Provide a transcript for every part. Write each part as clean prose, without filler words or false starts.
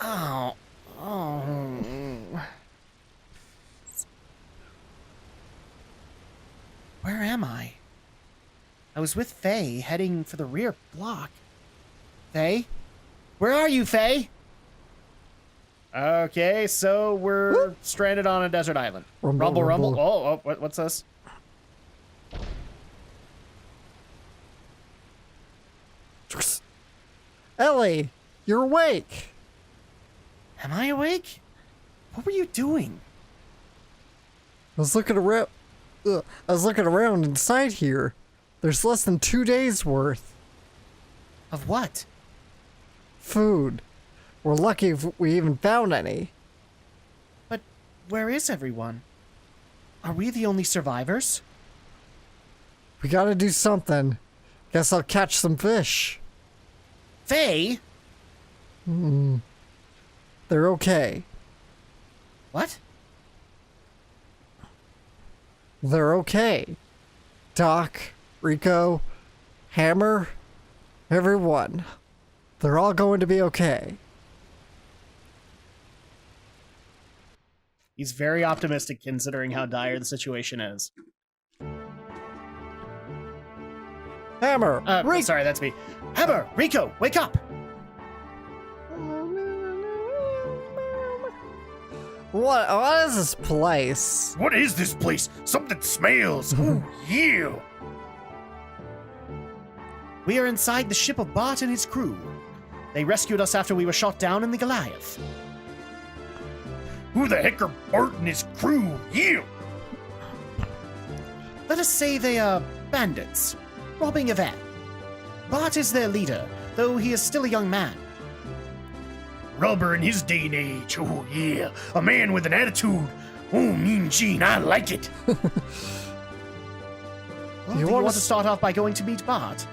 Oh. Oh. Where am I? I was with Fei, heading for the rear block. Fei? Where are you, Fei? Okay, so we're stranded on a desert island. Rumble, rumble. Oh, what's this? Elly, you're awake. Am I awake? What were you doing? I was looking around. I was looking around inside here. There's less than 2 days worth. Of what? Food. We're lucky if we even found any. But where is everyone? Are we the only survivors? We gotta do something. Guess I'll catch some fish. Fei? They're okay. What? They're okay. Doc, Rico, Hammer, everyone. They're all going to be okay. He's very optimistic considering how dire the situation is. Hammer! Sorry, that's me. Hammer! Rico, wake up! What is this place? What is this place? Something smells. Oh, yeah. We are inside the ship of Bart and his crew. They rescued us after we were shot down in the Goliath. Who the heck are Bart and his crew? Yeah. Let us say they are bandits, robbing a van. Bart is their leader, though he is still a young man. Rubber in his day and age. Oh, yeah. A man with an attitude. Oh, mean Gene, I like it. Well, do you want to start off by going to meet Bart?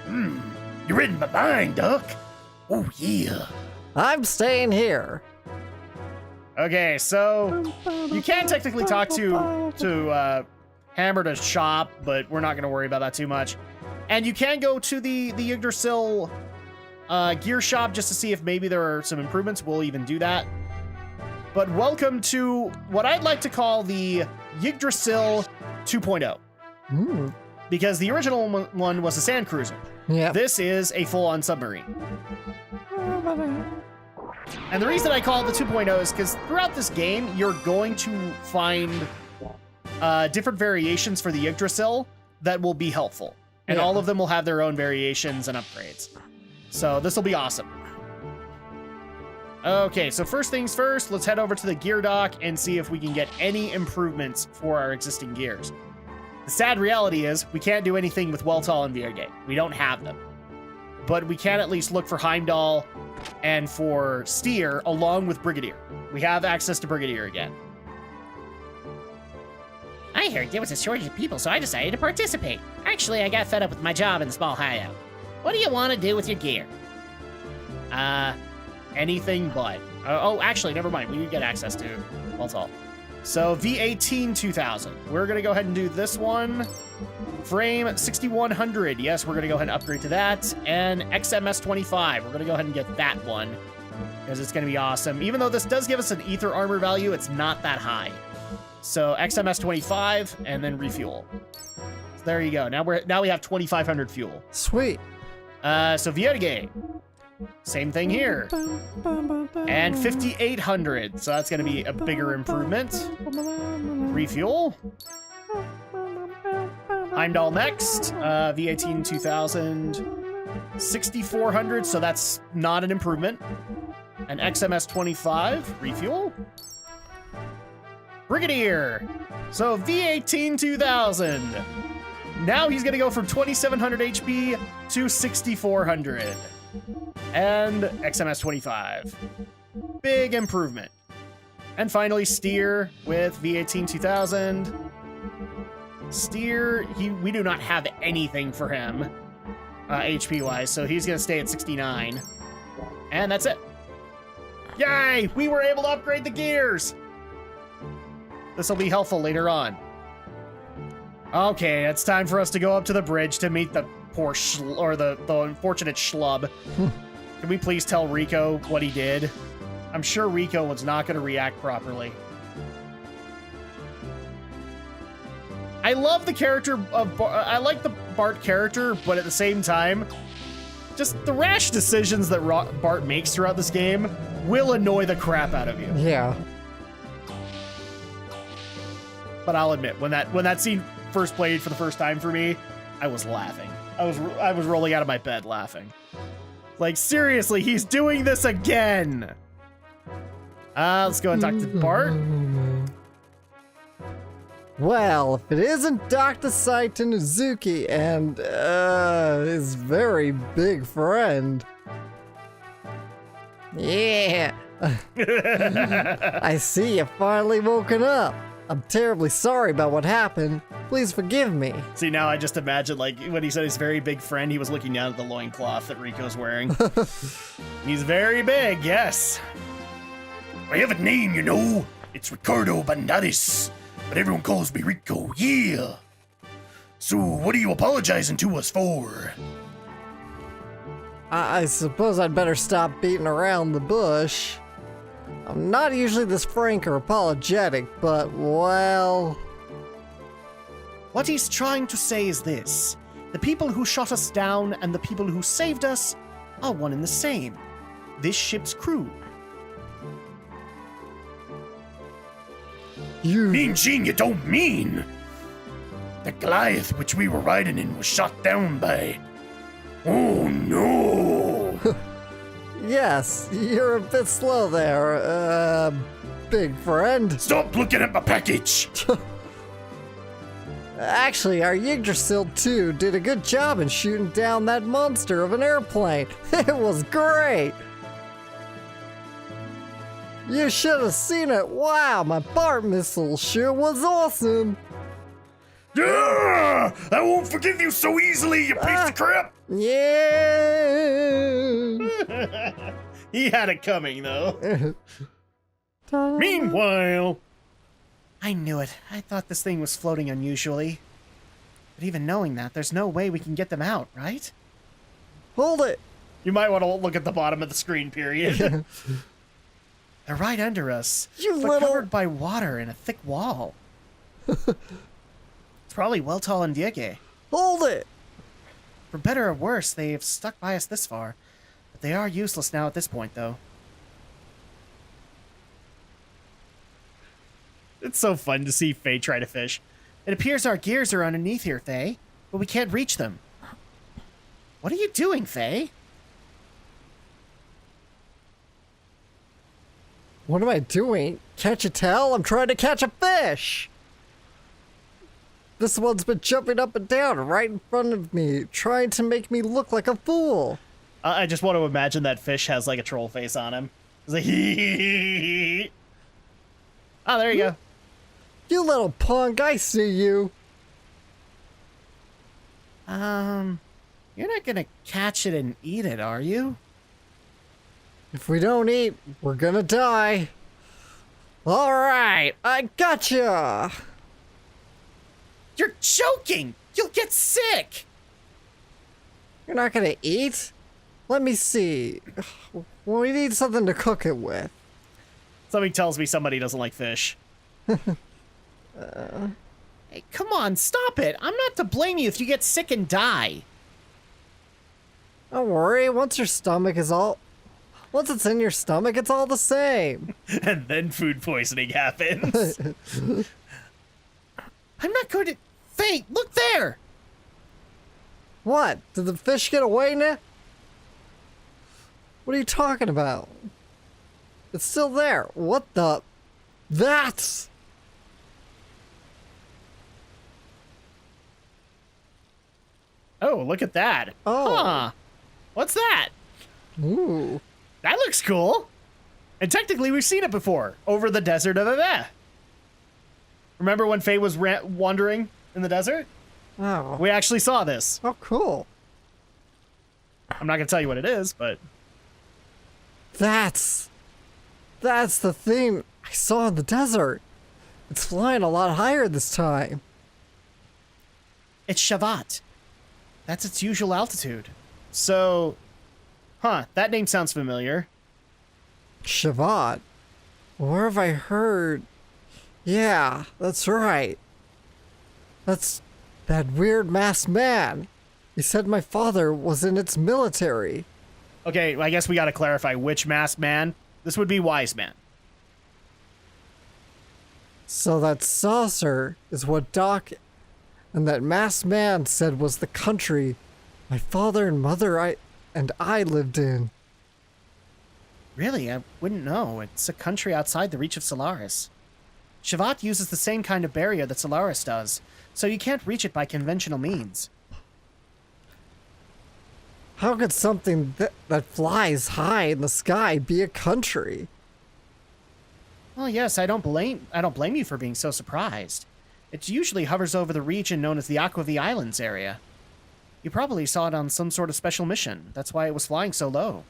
You're reading my mind, Duck. Oh, yeah. I'm staying here. Okay, so you can technically talk to Hammer to shop, but we're not going to worry about that too much. And you can go to the Yggdrasil gear shop just to see if maybe there are some improvements. We'll even do that. But welcome to what I'd like to call the Yggdrasil 2.0. Because the original one was a sand cruiser. Yeah. This is a full-on submarine. And the reason I call it the 2.0 is because throughout this game, you're going to find different variations for the Yggdrasil that will be helpful. And all of them will have their own variations and upgrades. So this will be awesome. Okay, so first things first, let's head over to the gear dock and see if we can get any improvements for our existing gears. The sad reality is we can't do anything with Weltall and Viergate. We don't have them. But we can at least look for Heimdall and for Steer along with Brigadier. We have access to Brigadier again. I heard there was a shortage of people, so I decided to participate. Actually, I got fed up with my job in the small hideout. What do you want to do with your gear? Anything but. Oh, actually, never mind. We do get access to Weltall. So V18 2000. We're going to go ahead and do this one. Frame 6100. Yes, we're going to go ahead and upgrade to that. And XMS 25. We're going to go ahead and get that one because it's going to be awesome. Even though this does give us an ether armor value, it's not that high. So XMS 25 and then refuel. So there you go. Now we have 2500 fuel. Sweet. So Vierge. Same thing here. And 5800. So that's going to be a bigger improvement. Refuel. Heimdall next. V18 2000. 6400. So that's not an improvement. And XMS 25. Refuel. Brigadier. So V18 2000. Now he's going to go from 2700 HP to 6400. And XMS 25. Big improvement. And finally, Steer with V18 2000. Steer, we do not have anything for him HP-wise, so he's going to stay at 69. And that's it. Yay! We were able to upgrade the gears! This will be helpful later on. Okay, it's time for us to go up to the bridge to meet the poor the unfortunate schlub. Can we please tell Rico what he did? I'm sure Rico was not going to react properly. I love the character of I like the Bart character, but at the same time, just the rash decisions that Bart makes throughout this game will annoy the crap out of you. Yeah. But I'll admit, when that scene first played for the first time for me, I was laughing. I was rolling out of my bed laughing. Like, seriously, he's doing this again. Let's go and talk to Bart. Well, if it isn't Dr. Citan Uzuki and his very big friend. Yeah. I see you finally woken up. I'm terribly sorry about what happened. Please forgive me. See, now I just imagine, like, when he said his very big friend, he was looking down at the loincloth that Rico's wearing. He's very big, yes. I have a name, you know. It's Ricardo Bandaris, but everyone calls me Rico, yeah. So, what are you apologizing to us for? I suppose I'd better stop beating around the bush. I'm not usually this frank or apologetic, but, well... What he's trying to say is this. The people who shot us down and the people who saved us are one and the same. This ship's crew. You... Mean Gene, you don't mean! The Goliath which we were riding in was shot down by... Oh no! Yes, you're a bit slow there, big friend. Stop looking at my package! Actually, our Yggdrasil 2 did a good job in shooting down that monster of an airplane. It was great! You should have seen it. Wow, my Bart missile sure was awesome. Yeah! I won't forgive you so easily, you piece of crap! Yeah. He had it coming, though. Meanwhile... I knew it. I thought this thing was floating unusually. But even knowing that, there's no way we can get them out, right? Hold it. You might want to look at the bottom of the screen, period. They're right under us, You but little... covered by water and a thick wall. It's probably Weltall and Diege. Hold it. For better or worse, they've stuck by us this far. But they are useless now at this point, though. It's so fun to see Fei try to fish. It appears our gears are underneath here, Fei, but we can't reach them. What are you doing, Fei? What am I doing? Can't you tell? I'm trying to catch a fish. This one's been jumping up and down right in front of me, trying to make me look like a fool. I just want to imagine that fish has like a troll face on him. It's like, oh, there you go. You little punk, I see you. You're not gonna catch it and eat it, are you? If we don't eat, we're gonna die. All right, I gotcha. You're joking! You'll get sick! You're not gonna eat? Let me see. Well, we need something to cook it with. Something tells me somebody doesn't like fish. Hey, come on, stop it! I'm not to blame you if you get sick and die. Don't worry, once it's in your stomach, it's all the same. And then food poisoning happens. I'm not going to... Fei, look there! What? Did the fish get away now? What are you talking about? It's still there. What the... That's... Oh, look at that. Oh. Huh. What's that? Ooh. That looks cool. And technically, we've seen it before. Over the desert of Ave. Remember when Fei was wandering in the desert? Oh. We actually saw this. Oh, cool. I'm not going to tell you what it is, but... That's the thing I saw in the desert. It's flying a lot higher this time. It's Shavat. That's its usual altitude. So, Huh, that name sounds familiar. Shavat? Where have I heard? Yeah, that's right. That's that weird masked man. He said my father was in its military. Okay, I guess we gotta clarify which masked man. This would be Wise Man. So that saucer is what Doc and that masked man said was the country my father and mother I lived in. Really? I wouldn't know. It's a country outside the reach of Solaris. Shavat uses the same kind of barrier that Solaris does, so you can't reach it by conventional means. How could something that flies high in the sky be a country? Well, yes, I don't blame you for being so surprised. It usually hovers over the region known as the Aquavi Islands area. You probably saw it on some sort of special mission. That's why it was flying so low.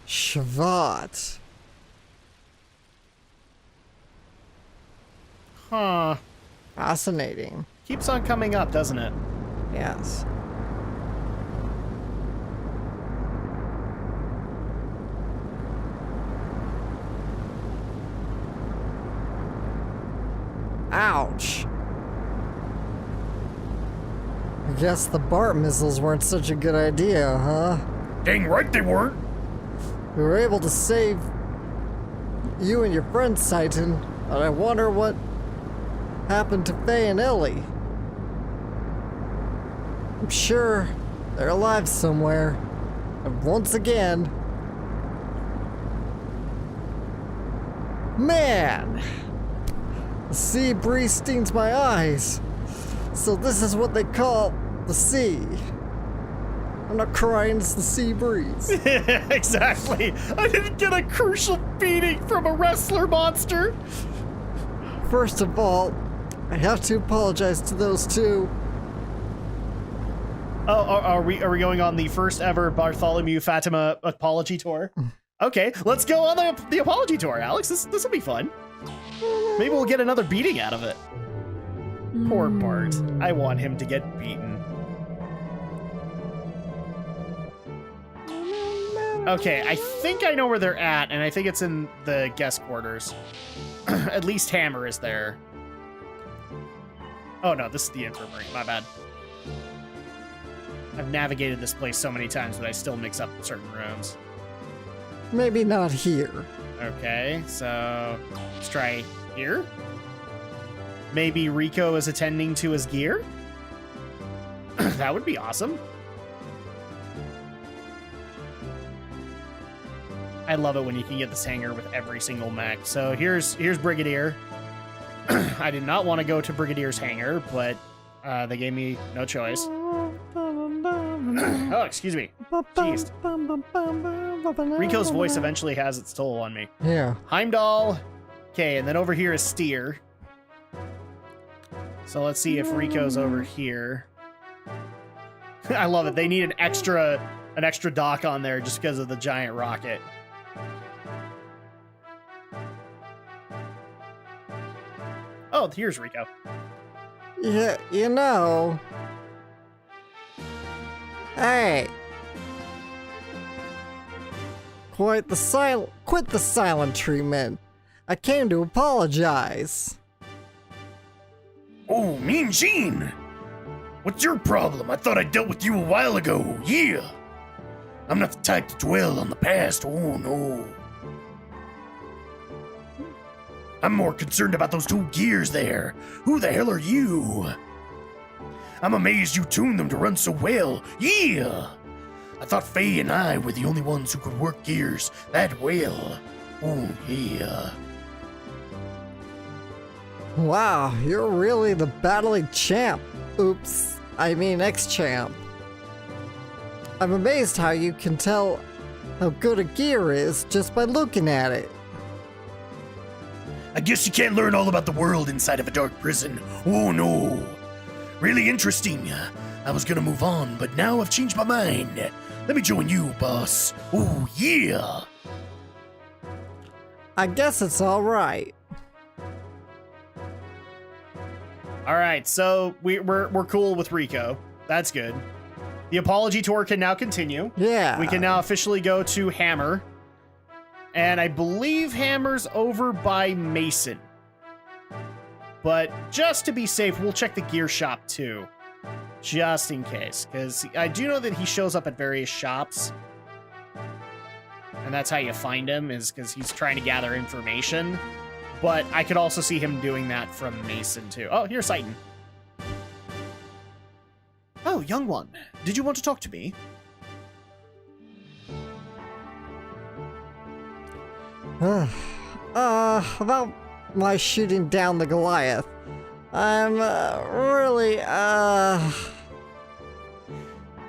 Shavat. Huh. Fascinating. Keeps on coming up, doesn't it? Yes. Ouch. I guess the BART missiles weren't such a good idea, huh? Dang right they weren't. We were able to save you and your friend, Citan, but I wonder what happened to Fei and Elly. I'm sure they're alive somewhere. And once again... Man! The sea breeze stings my eyes. So this is what they call the sea. I'm not crying, it's the sea breeze. Exactly. I didn't get a crucial beating from a wrestler monster. First of all, I have to apologize to those two. Oh, are we going on the first ever Bartholomew Fatima apology tour? Okay, let's go on the apology tour, Alex. This will be fun. Maybe we'll get another beating out of it. Poor Bart. I want him to get beaten. Okay, I think I know where they're at, and I think it's in the guest quarters. At least Hammer is there. Oh no, this is the infirmary. My bad. I've navigated this place so many times, but I still mix up certain rooms. Maybe not here. Okay, so let's try here. Maybe Rico is attending to his gear? That would be awesome. I love it when you can get this hangar with every single mech. So here's Brigadier. I did not want to go to Brigadier's hangar, but they gave me no choice. Oh, excuse me. Jeez. Rico's voice eventually has its toll on me. Yeah. Heimdall. Okay, and then over here is Steer. So let's see if Rico's over here. I love it. They need an extra dock on there just because of the giant rocket. Oh, here's Rico. Yeah, you know. Hey. Quit the silent treatment. I came to apologize. Oh, Mean Gene! What's your problem? I thought I dealt with you a while ago. Yeah! I'm not the type to dwell on the past. Oh, no. I'm more concerned about those two gears there. Who the hell are you? I'm amazed you tuned them to run so well. Yeah! I thought Fei and I were the only ones who could work gears that well. Oh, yeah. Wow, you're really the battling champ. Oops, I mean ex-champ. I'm amazed how you can tell how good a gear is just by looking at it. I guess you can't learn all about the world inside of a dark prison. Oh, no. Really interesting. I was gonna move on, but now I've changed my mind. Let me join you, boss. Oh, yeah. I guess it's alright. All right, so we're cool with Rico. That's good. The apology tour can now continue. Yeah. We can now officially go to Hammer. And I believe Hammer's over by Mason. But just to be safe, we'll check the gear shop too. Just in case. Because I do know that he shows up at various shops. And that's how you find him, is because he's trying to gather information. But I could also see him doing that from Mason too. Oh, here's Citan. Oh, young one. Did you want to talk to me? About my shooting down the Goliath. I'm, really,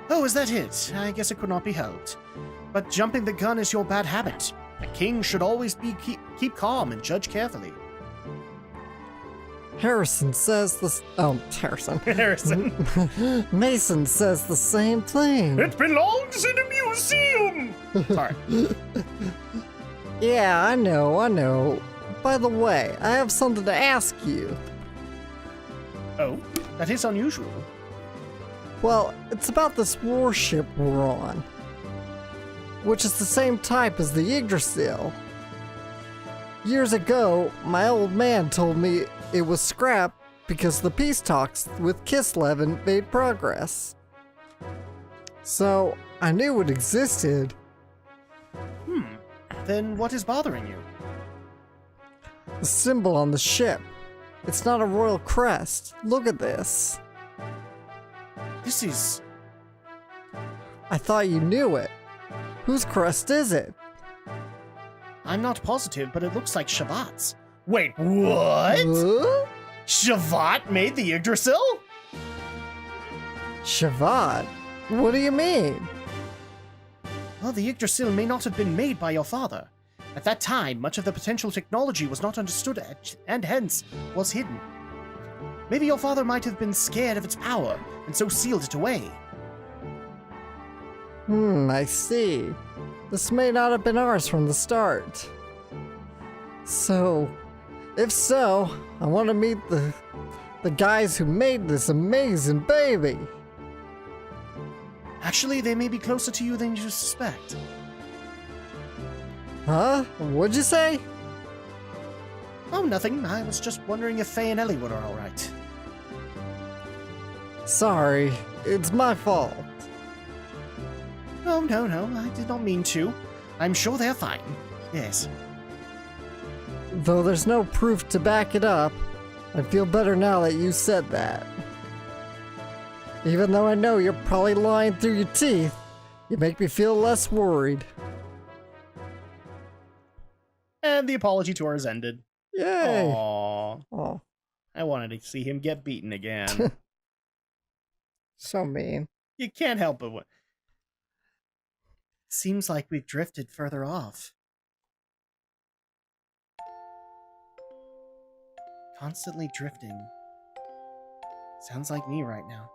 Oh, is that it? I guess it could not be helped. But jumping the gun is your bad habit. A king should always keep calm and judge carefully. Harrison says this. Oh, Harrison. Harrison. Mason says the same thing. It belongs in a museum! Sorry. Yeah, I know. By the way, I have something to ask you. Oh, that is unusual. Well, it's about this warship we're on, which is the same type as the Yggdrasil. Years ago, my old man told me it was scrapped because the peace talks with Kislev made progress. So, I knew it existed. Then what is bothering you? The symbol on the ship. It's not a royal crest. Look at this. This is... I thought you knew it. Whose crest is it? I'm not positive, but it looks like Shavat's. Wait, what? Huh? Shavat made the Yggdrasil? Shavat? What do you mean? Well, the Yggdrasil may not have been made by your father. At that time, much of the potential technology was not understood and hence was hidden. Maybe your father might have been scared of its power and so sealed it away. I see. This may not have been ours from the start. So, if so, I want to meet the guys who made this amazing baby. Actually, they may be closer to you than you suspect. Huh? What'd you say? Oh, nothing. I was just wondering if Fei and Elly were alright. Sorry, it's my fault. No, I did not mean to. I'm sure they're fine. Yes. Though there's no proof to back it up, I feel better now that you said that. Even though I know you're probably lying through your teeth, you make me feel less worried. And the apology tour has ended. Yay! Aww. Oh, I wanted to see him get beaten again. so mean. You can't help but what. Seems like we've drifted further off. Constantly drifting. Sounds like me right now.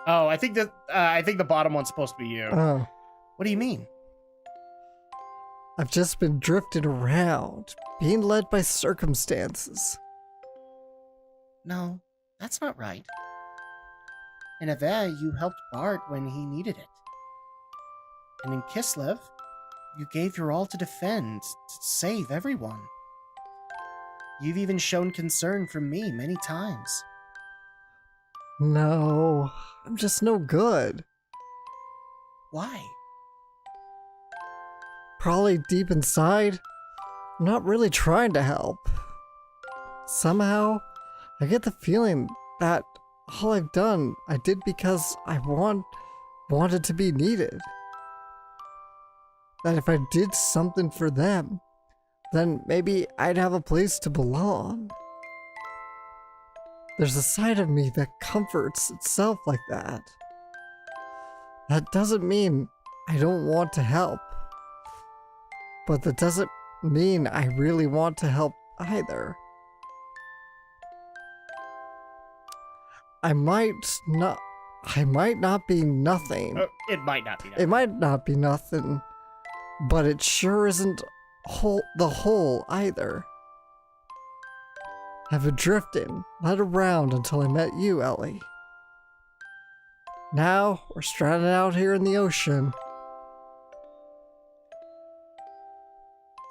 Oh, I think the bottom one's supposed to be you. Oh, What do you mean? I've just been drifting around, being led by circumstances. No, that's not right. In Ave, you helped Bart when he needed it. And in Kislev, you gave your all to defend, to save everyone. You've even shown concern for me many times. No, I'm just no good. Why? Probably deep inside, I'm not really trying to help. Somehow, I get the feeling that all I've done, I did because I wanted to be needed. That if I did something for them, then maybe I'd have a place to belong. There's a side of me that comforts itself like that. That doesn't mean I don't want to help. But that doesn't mean I really want to help either. I might not be nothing. It might not be. It might not be nothing, but it sure isn't the whole either. I've been drifting, led around until I met you, Elly. Now, we're stranded out here in the ocean.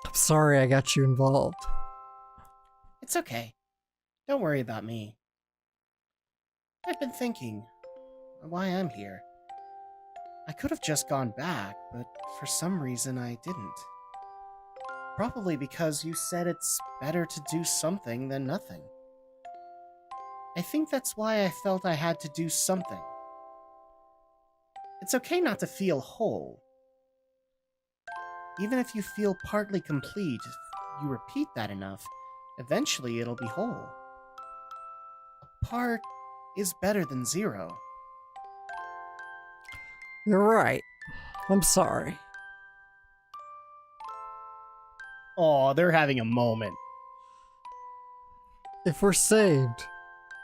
I'm sorry I got you involved. It's okay. Don't worry about me. I've been thinking why I'm here. I could have just gone back, but for some reason I didn't. Probably because you said it's better to do something than nothing. I think that's why I felt I had to do something. It's okay not to feel whole. Even if you feel partly complete, if you repeat that enough, eventually it'll be whole. A part is better than zero. You're right. I'm sorry. Aw, they're having a moment. If we're saved,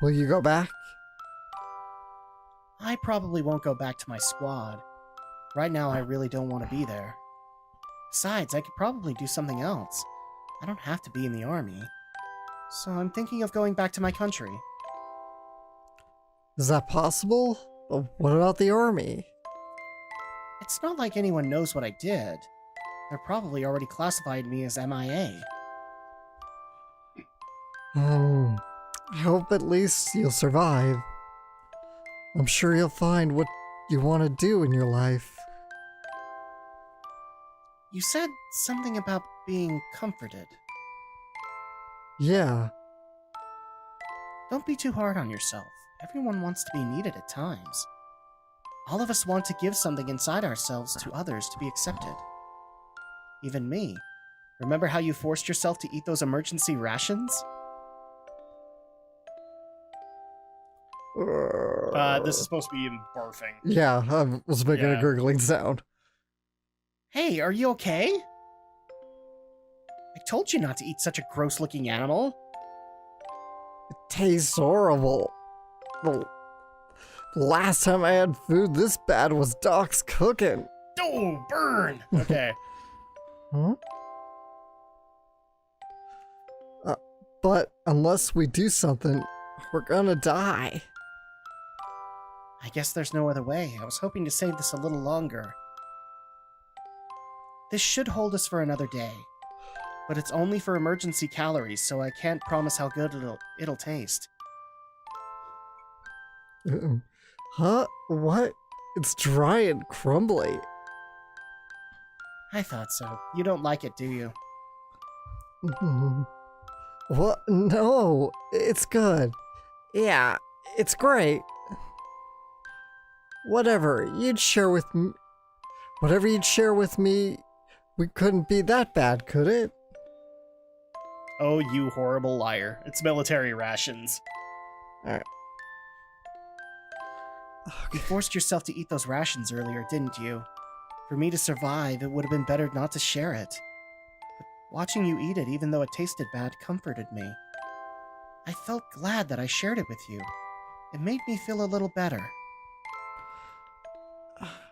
will you go back? I probably won't go back to my squad. Right now, I really don't want to be there. Besides, I could probably do something else. I don't have to be in the army. So I'm thinking of going back to my country. Is that possible? What about the army? It's not like anyone knows what I did. They're probably already classified me as MIA. I hope at least you'll survive. I'm sure you'll find what you want to do in your life. You said something about being comforted. Yeah, Don't be too hard on yourself. Everyone wants to be needed at times. All of us want to give something inside ourselves to others to be accepted. Even me. Remember how you forced yourself to eat those emergency rations? This is supposed to be him barfing. yeah, I was making a gurgling sound. Hey, are you okay? I told you not to eat such a gross-looking animal. It tastes horrible. The last time I had food this bad was Doc's cooking. Oh, burn! Okay. Huh? But unless we do something, we're gonna die. I guess there's no other way. I was hoping to save this a little longer. This should hold us for another day. But it's only for emergency calories, so I can't promise how good it'll taste. Huh? What? It's dry and crumbly. I thought so. You don't like it, do you? What? No, it's good. Yeah, it's great. Whatever you'd share with me, we couldn't be that bad, could it? Oh, you horrible liar. It's military rations. Alright. You forced yourself to eat those rations earlier, didn't you? For me to survive, it would have been better not to share it. But watching you eat it, even though it tasted bad, comforted me. I felt glad that I shared it with you. It made me feel a little better.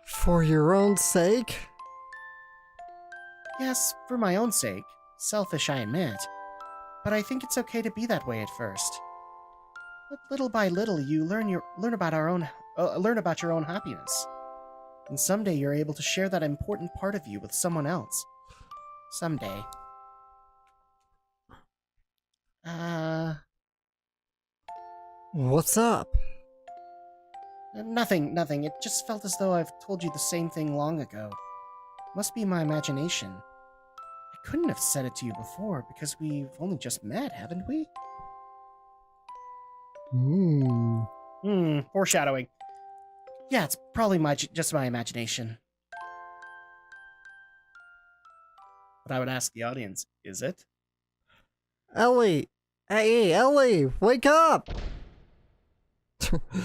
For your own sake? Yes, for my own sake. Selfish, I admit. But I think it's okay to be that way at first. But little by little, you learn about your own happiness. And someday you're able to share that important part of you with someone else. Someday. What's up? Nothing. It just felt as though I've told you the same thing long ago. Must be my imagination. I couldn't have said it to you before because we've only just met, haven't we? Foreshadowing. Yeah, it's probably just my imagination. But I would ask the audience, is it? Elly! Hey, Elly! Wake up!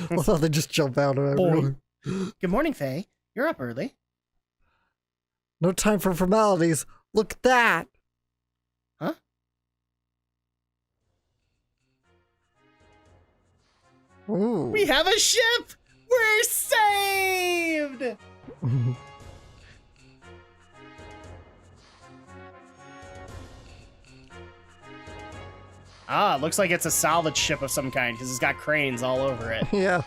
I thought they just jump out of everyone. Good morning, Fei. You're up early. No time for formalities. Look at that! Huh? Ooh. We have a ship! We're saved! Looks like it's a salvage ship of some kind because it's got cranes all over it. Yeah.